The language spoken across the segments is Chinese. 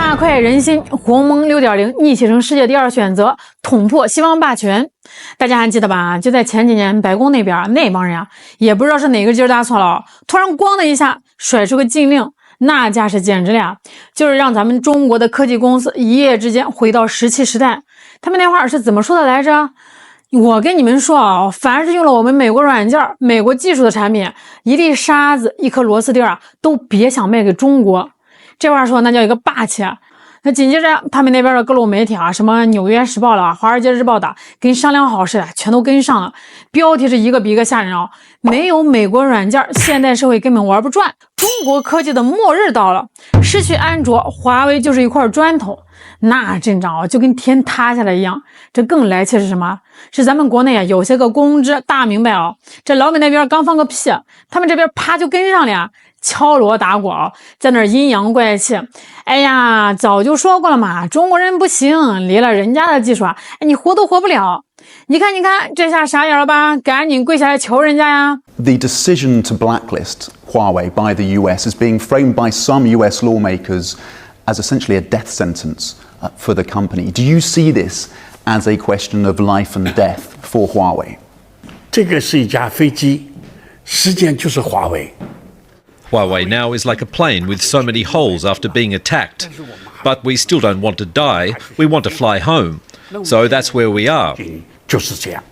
大快人心，鸿蒙 6.0 逆袭成世界第2选择，捅破西方霸权。大家还记得吧？就在前几年，白宫那边那帮人啊，也不知道是哪个劲儿搭错了，突然咣的一下甩出个禁令，那架势简直了，就是让咱们中国的科技公司一夜之间回到17时代。他们那会儿是怎么说的来着？我跟你们说啊，凡是用了我们美国软件、美国技术的产品，一粒沙子、一颗螺丝钉啊，都别想卖给中国。这话说那叫一个霸气啊！那紧接着他们那边的各路媒体啊，什么纽约时报了、华尔街日报的，跟商量好似的，全都跟上了。标题是一个比一个吓人啊！没有美国软件，现代社会根本玩不转。中国科技的末日到了，失去安卓，华为就是一块砖头。那阵仗啊，就跟天塌下来一样。这更来气是什么？是咱们国内啊，有些个公知大明白啊，这老美那边刚放个屁，他们这边啪就跟上了，敲锣打鼓啊，在那阴阳怪气。哎呀，早就说过了嘛，中国人不行，离了人家的技术啊，你活都活不了。你看，这下傻眼了吧？赶紧跪下来求人家呀！ The decision to blacklist Huawei by the US is being framed by some US lawmakers as essentially a death sentence for the company. Do you see this as a question of life and death for Huawei? 这个是一架飞机，实际上就是华为。Huawei now is like a plane with so many holes after being attacked. But we still don't want to die, we want to fly home. So that's where we are. 就是这样，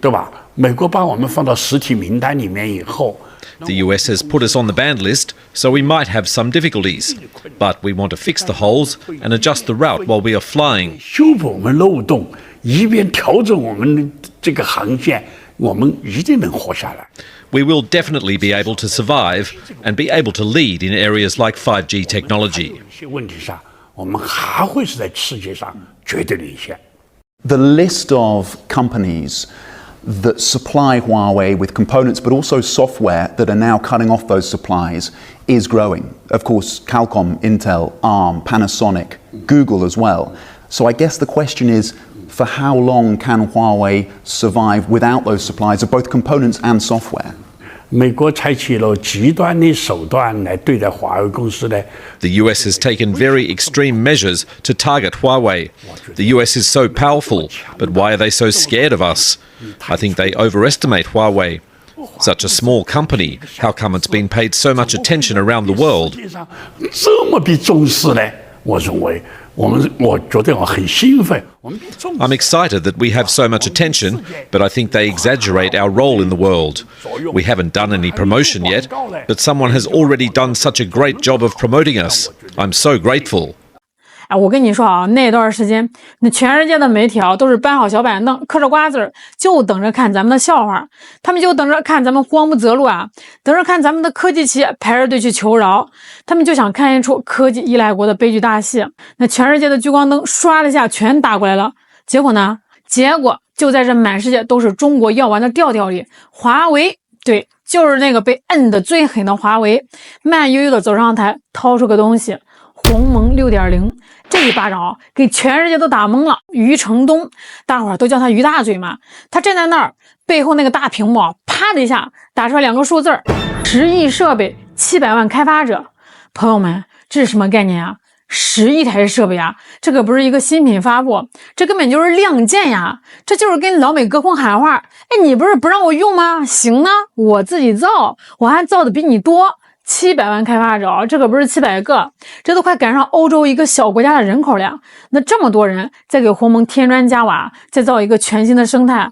对吧？美国把我们放到实体名单里面以后， The US has put us on the banned list, so we might have some difficulties. But we want to fix the holes and adjust the route while we are flying. 修补我们漏洞，一边调整我们这个航线，我们一定能活下来。We will definitely be able to survive and be able to lead in areas like 5G technology. 有些问题上，我们还会是在世界上绝对领先。 The list of companies that supply Huawei with components but also software that are now cutting off those supplies is growing. Of course, Qualcomm, Intel, ARM, Panasonic, Google as well. So I guess the question is, for how long can Huawei survive without those supplies of both components and software? 美国采取了极端的手段来对待华为公司呢。 The US has taken very extreme measures to target Huawei. The US is so powerful, but why are they so scared of us? I think they overestimate Huawei. Such a small company, how come it's been paid so much attention around the world? 世界上这么被重视呢？我认为我觉得我很兴奋。I'm excited that we have so much attention, but I think they exaggerate our role in the world. We haven't done any promotion yet, but someone has already done such a great job of promoting us. I'm so grateful. 哎，我跟你说啊，那段时间，那全世界的媒体啊，都是搬好小板凳，嗑着瓜子儿，就等着看咱们的笑话。他们就等着看咱们慌不择路啊，等着看咱们的科技企业排着队去求饶。他们就想看一出科技依赖国的悲剧大戏。那全世界的聚光灯唰的一下全打过来了。结果呢？结果就在这满世界都是中国药丸的调调里，华为，对，就是那个被摁得最狠的华为，慢悠悠的走上台，掏出个东西。鸿蒙 6.0 这一巴掌啊，给全世界都打懵了。余承东，大伙儿都叫他余大嘴嘛。他站在那儿，背后那个大屏幕啊，啪的一下打出来2个数字：10亿设备，700万开发者。朋友们，这是什么概念啊？10亿台设备啊，这可不是一个新品发布，这根本就是亮剑呀！这就是跟老美隔空喊话，哎，你不是不让我用吗？行啊，我自己造，我还造的比你多。700万开发者，这可不是700个，这都快赶上欧洲一个小国家的人口了。那这么多人再给鸿蒙添砖加瓦，再造一个全新的生态。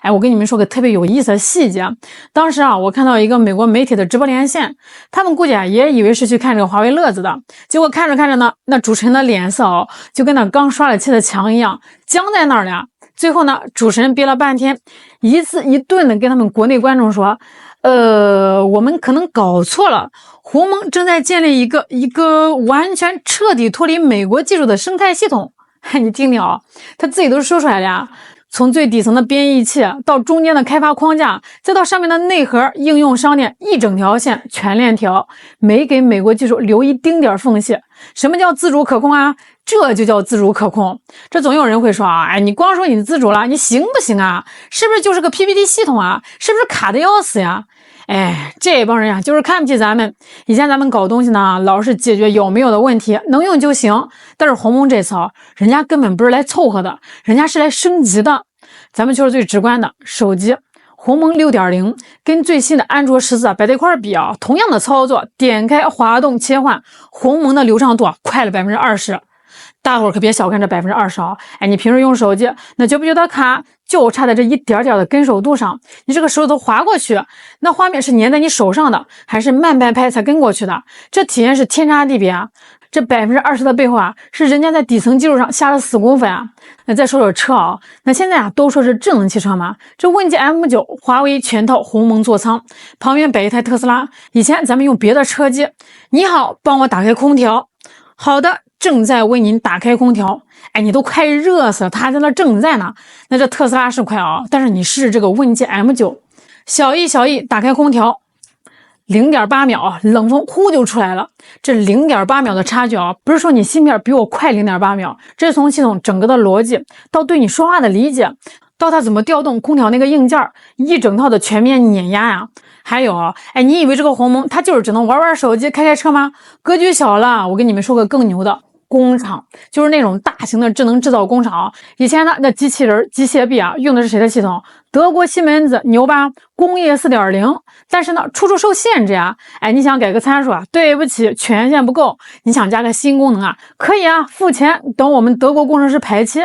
哎，我跟你们说个特别有意思的细节。当时啊，我看到一个美国媒体的直播连线，他们估计啊也以为是去看这个华为乐子的，结果看着看着呢，那主持人的脸色哦，就跟那刚刷了漆的墙一样，僵在那儿了。最后呢，主持人憋了半天，一字一顿的跟他们国内观众说。我们可能搞错了，鸿蒙正在建立一个完全彻底脱离美国技术的生态系统。你听听啊，他自己都说出来了呀。从最底层的编译器到中间的开发框架，再到上面的内核应用商店，一整条线全链条，没给美国技术留一丁点缝隙。什么叫自主可控啊？这就叫自主可控。这总有人会说啊，哎，你光说你自主了，你行不行啊？是不是就是个 PPT 系统啊？是不是卡的要死呀？这帮人呀，就是看不起咱们。以前咱们搞东西呢，老是解决有没有的问题，能用就行。但是鸿蒙这次人家根本不是来凑合的，人家是来升级的。咱们就是最直观的手机。鸿蒙 6.0 跟最新的安卓14摆在一块比啊，同样的操作，点开滑动切换，鸿蒙的流畅度快了20%。大伙儿可别小看这20%啊！你平时用手机，那觉不觉得卡就差在这一点点的跟手度上？你这个手头划过去，那画面是粘在你手上的，还是慢半拍才跟过去的？这体验是天差地别啊！这20%的背后是人家在底层基础上下了死功夫呀。那再说说车啊，那现在都说是智能汽车嘛，这问界 M9 华为全套鸿蒙座舱，旁边摆一台特斯拉。以前咱们用别的车机，你好，帮我打开空调。好的，正在为您打开空调。你都快热死了，它还在那正在呢。那这特斯拉是快啊，但是你试试这个问界 M9， 小易打开空调。0.8秒冷风呼就出来了。这0.8秒的差距不是说你芯片比我快0.8秒，这是从系统整个的逻辑到对你说话的理解，到它怎么调动空调那个硬件，一整套的全面碾压呀。还有你以为这个鸿蒙它就是只能玩手机开车吗？格局小了。我跟你们说个更牛的。工厂就是那种大型的智能制造工厂。以前呢，那机器人、机械臂用的是谁的系统？德国西门子，牛吧？工业 4.0。但是呢，处处受限制呀。你想改个参数对不起，权限不够。你想加个新功能可以付钱，等我们德国工程师排期。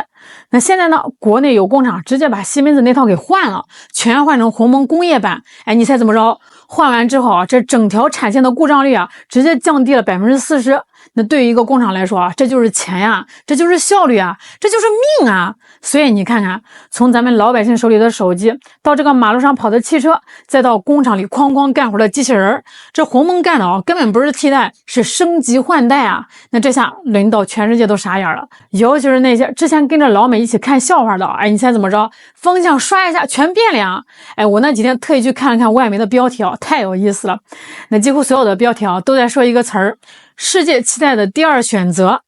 那现在呢，国内有工厂直接把西门子那套给换了，全换成鸿蒙工业版。你猜怎么着？换完之后这整条产线的故障率直接降低了40%。那对于一个工厂来说这就是钱呀，这就是效率这就是命啊！所以你看看，从咱们老百姓手里的手机，到这个马路上跑的汽车，再到工厂里哐哐干活的机器人，这鸿蒙干的根本不是替代，是升级换代那这下轮到全世界都傻眼了，尤其是那些之前跟着老美一起看笑话的你猜怎么着？风向刷一下全变了呀！我那几天特意去看了看外媒的标题太有意思了。那几乎所有的标题都在说一个词儿，世界期待的第二选择。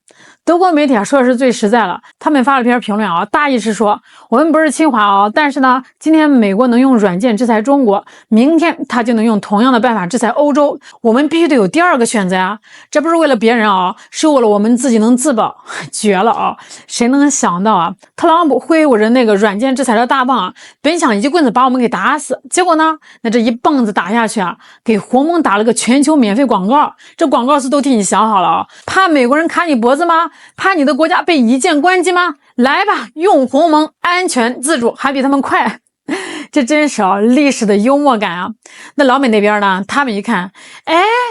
德国媒体说的是最实在了，他们发了篇评论大意是说，我们不是侵华但是呢，今天美国能用软件制裁中国，明天他就能用同样的办法制裁欧洲，我们必须得有第二个选择这不是为了别人是为了我们自己能自保。绝了谁能想到特朗普挥舞着那个软件制裁的大棒本想一棍子把我们给打死，结果呢，那这一棒子打下去给鸿蒙打了个全球免费广告，这广告词都替你想好了怕美国人卡你脖子吗？怕你的国家被一键关机吗？来吧，用鸿蒙，安全自主还比他们快。这真是历史的幽默感那老美那边呢，他们一看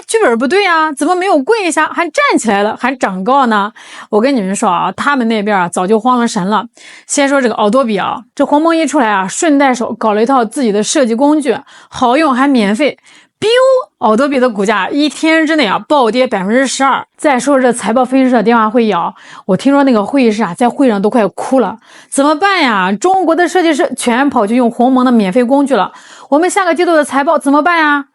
剧本不对怎么没有跪下还站起来了还长高呢？我跟你们说他们那边早就慌了神了。先说这个奥多比这鸿蒙一出来顺带手搞了一套自己的设计工具，好用还免费。奥多比的股价一天之内暴跌12%。再说这财报分析师的电话会议我听说那个会议室在会上都快哭了。怎么办呀？中国的设计师全跑去用鸿蒙的免费工具了，我们下个季度的财报怎么办呀？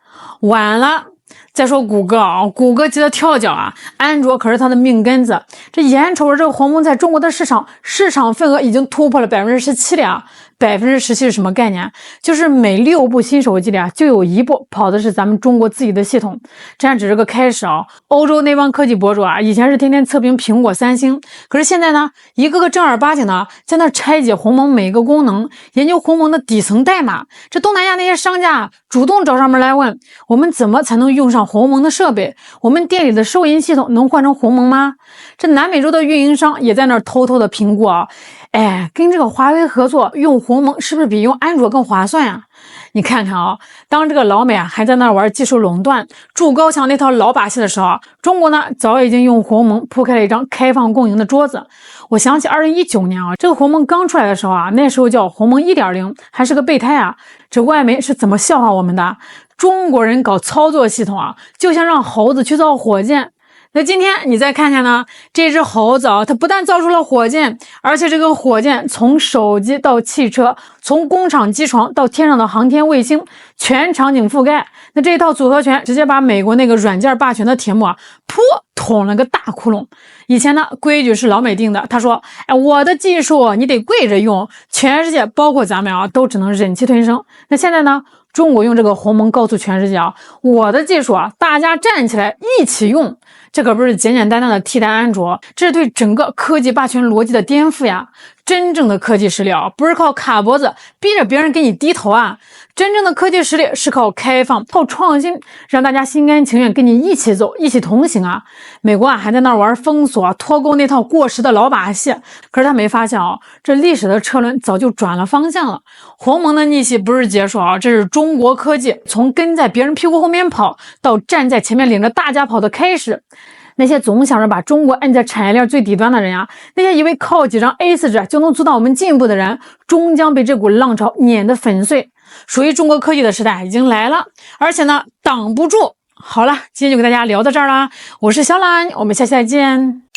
晚了。再说谷歌谷歌急得跳脚安卓可是它的命根子。这眼瞅着这个鸿蒙在中国的市场份额已经突破了17%了17%是什么概念？就是每6部新手机里就有1部跑的是咱们中国自己的系统。这还只是个开始欧洲那帮科技博主以前是天天测评苹果、三星，可是现在呢，一个个正儿八经的在那拆解鸿蒙每一个功能，研究鸿蒙的底层代码。这东南亚那些商家主动找上门来问，我们怎么才能用上鸿蒙的设备？我们店里的收银系统能换成鸿蒙吗？这南美洲的运营商也在那偷偷的评估跟这个华为合作用鸿蒙是不是比用安卓更划算呀？你看看当这个老美还在那玩技术垄断、筑高墙那套老把戏的时候，中国呢早已经用鸿蒙铺开了一张开放共赢的桌子。我想起2019年这个鸿蒙刚出来的时候那时候叫鸿蒙 1.0， 还是个备胎这外媒是怎么笑话我们的？中国人搞操作系统就像让猴子去造火箭。那今天你再看看呢，这只猴子它不但造出了火箭，而且这个火箭从手机到汽车，从工厂机床到天上的航天卫星，全场景覆盖。那这一套组合拳直接把美国那个软件霸权的铁幕捅了个大窟窿。以前呢，规矩是老美定的，他说我的技术你得跪着用，全世界包括咱们都只能忍气吞声。那现在呢，中国用这个鸿蒙告诉全世界啊，我的技术啊，大家站起来一起用。这可不是简简单单的替代安卓，这是对整个科技霸权逻辑的颠覆呀！真正的科技实力啊，不是靠卡脖子逼着别人给你低头啊，真正的科技实力是靠开放、靠创新，让大家心甘情愿跟你一起走、一起同行啊！美国啊还在那玩封锁、脱钩那套过时的老把戏，可是他没发现啊，这历史的车轮早就转了方向了。鸿蒙的逆袭不是结束啊，这是中国科技从跟在别人屁股后面跑到站在前面领着大家跑的开始。那些总想着把中国摁在产业链最底端的人啊，那些以为靠几张 A4 纸就能阻挡我们进步的人，终将被这股浪潮碾得粉碎。属于中国科技的时代已经来了，而且呢，挡不住。好了，今天就给大家聊到这儿啦，我是小懒，我们下期再见。